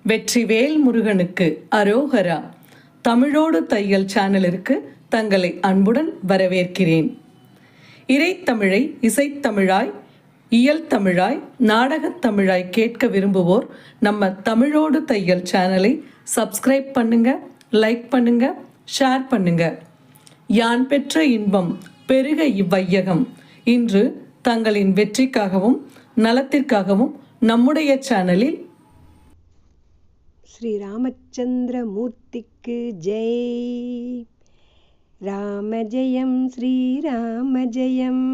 வெற்றிவேல் முருகனுக்கு அரோகரா. தமிழோடு தையல் சேனலிற்கு தங்களை அன்புடன் வரவேற்கிறேன். இறைத்தமிழை இசைத்தமிழாய், இயல் தமிழாய், நாடகத் தமிழாய் கேட்க விரும்புவோர் நம்ம தமிழோடு தையல் சேனலை சப்ஸ்கிரைப் பண்ணுங்க, லைக் பண்ணுங்க, ஷேர் பண்ணுங்க. யான் பெற்ற இன்பம் பெருக இவ்வையகம். இன்று தங்களின் வெற்றிக்காகவும் நலத்திற்காகவும் நம்முடைய சேனலில் ஸ்ரீ ராமச்சந்திர மூர்த்திக்கு ஜெய். ராம ஜெயம் ஸ்ரீராம ஜெயம்,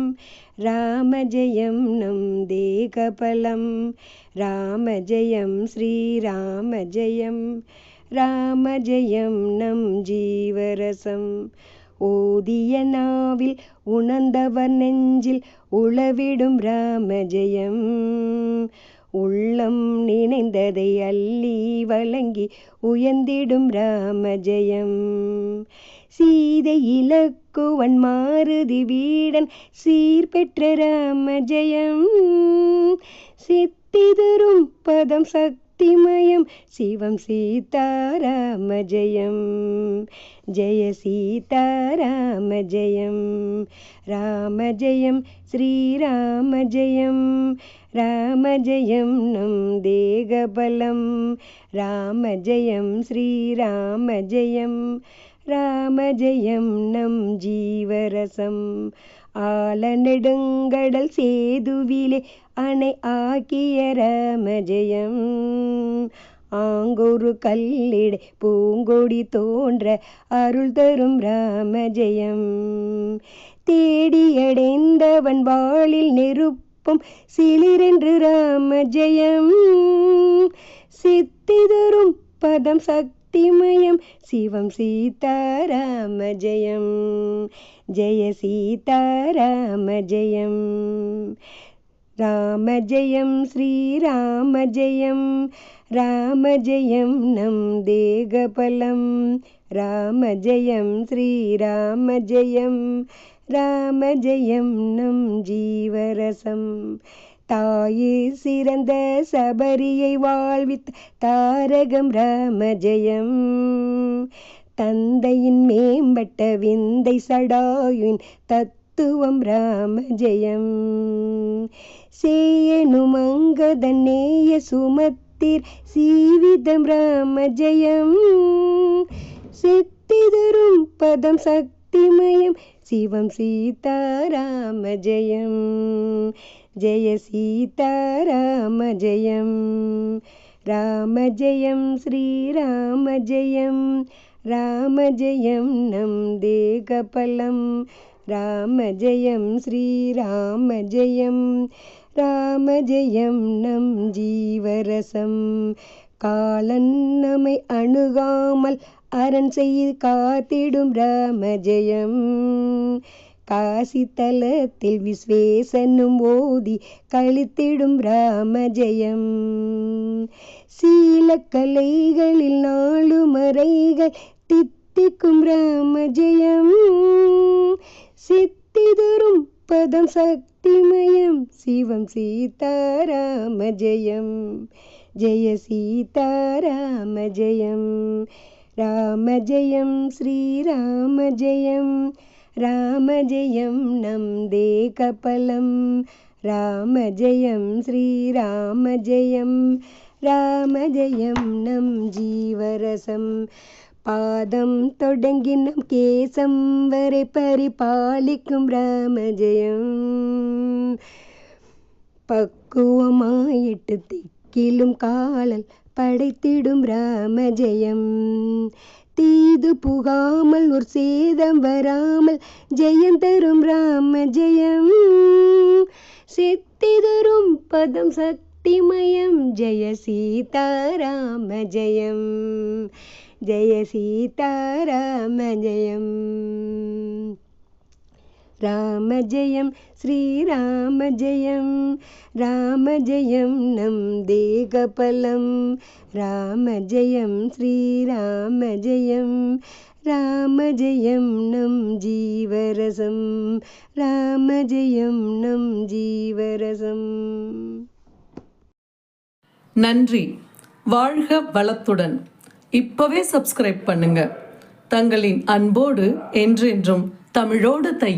ராம ஜெயம் நம் தேகபலம். ராம ஜெயம் ஸ்ரீராம ஜெயம், ராம ஜெயம் நம் ஜீவரசம். ஓதிய நாவில் உணர்ந்தவர் நெஞ்சில் உளவிடும் ராம ஜெயம். உள்ளம் நினைந்ததை அள்ளி வழங்கி உயர்ந்திடும் ராம ஜெயம். சீதை இலக்குவன் மாருதி வீடன் சீர்பெற்ற ராம ஜெயம். சித்திதரும் பதம் சக்திமயம் சிவம் சீதாராம ஜெயம். ஜெய சீதாராம ஜெயம். ராம ஜெயம் ஸ்ரீராம ஜெயம், ராம ஜெயம் நம் தேகபலம். ராம ஜெயம் ஸ்ரீராம ஜெயம், ராம ஜெயம் நம் ஜீவரசம். ஆல நெடுங்கடல் சேதுவிலே அணை ஆக்கிய ராம ஜெயம். ஆங்கொரு கல்லிடை பூங்கொடி தோன்ற அருள் தரும் ராம ஜெயம். தேடியடைந்தவன் வாளில் நெருப்பும் சிலிரென்று ராம ஜெயம். சித்திதரும் பதம் சக்திமயம் சிவம் சீதாராம ஜெயம். ஜெய சீதாராம ஜெயம். ராம ஜெயம் ஸ்ரீராம ஜெயம், ராம ஜெயம் நம் தேகபலம். ராம ஜெயம் ஸ்ரீராம ஜெயம், ராம ஜெயம் நம் ஜீவரசம். தாயே சிறந்த சபரியை வாழ்வித்த தாரகம் ராம ஜெயம். தந்தையின் மேம்பட்ட விந்தை சடாயுவின் தத்துவம் ராம ஜெயம். சேயனும் அங்கதன் நேய சுமத்திர் சீவிதம் ராம ஜெயம். சித்திதரும் பதம் சக்திமயம் சிவம் சீதாராம ஜெயம். ஜெய சீதாராம ஜெயம். ராம ஜெயம் ஸ்ரீராம ஜெயம், ராம ஜெயம் நம் தேகபலம். ராம ஜெயம் ஸ்ரீராம ஜெயம், ராம ஜெயம் நம் ஜீவரசம். காலன் நம்மை அணுகாமல் அரண் செய்து காத்திடும் ராம ஜெயம். காசி தலத்தில் விஸ்வேசனும் ஓதி கழித்திடும் ராம ஜெயம். சீலக்கலைகளில் 4 மறைகள் தித்திக்கும் ராம ஜெயம். சித்திதரும் பதம் சக்திமயம் சிவம் சீதாராம ஜெயம். ஜெய சீதாராம ஜெயம். ராம ஜெயம் ஸ்ரீராம ஜெயம், ராம ஜெயம் நம் தேகபலம். ராம ஜெயம் ஸ்ரீராம ஜெயம், ராம ஜெயம் நம் ஜீவரசம். பாதம் தொடங்கி நம் கேசம் வரை பரிபாலிக்கும் ராம ஜெயம். பக்குவமாய் 8 திக்கிலும் காலல் படைத்திடும் ராம ஜெயம். தீது புகாமல் ஒரு சேதம் வராமல் ஜெயம் தரும் ராம ஜெயம். சித்திதரும் பதம் சக்திமயம் ஜெய சீதாராம ஜெயம். ஜெய சீதாராம ஜெயம். ராம ஜெயம் ஸ்ரீராம ஜெயம், ராம ஜெயம் நம் தேகபலம். ராம ஜெயம் ஸ்ரீராம ஜெயம், ராம ஜெயம் நம் ஜீவரசம். ராம ஜெயம் நம் ஜீவரசம். நன்றி. வாழ்க வளத்துடன். இப்பவே சப்ஸ்கிரைப் பண்ணுங்க. தங்களின் அன்போடு என்றென்றும் தமிழோடு தையல்.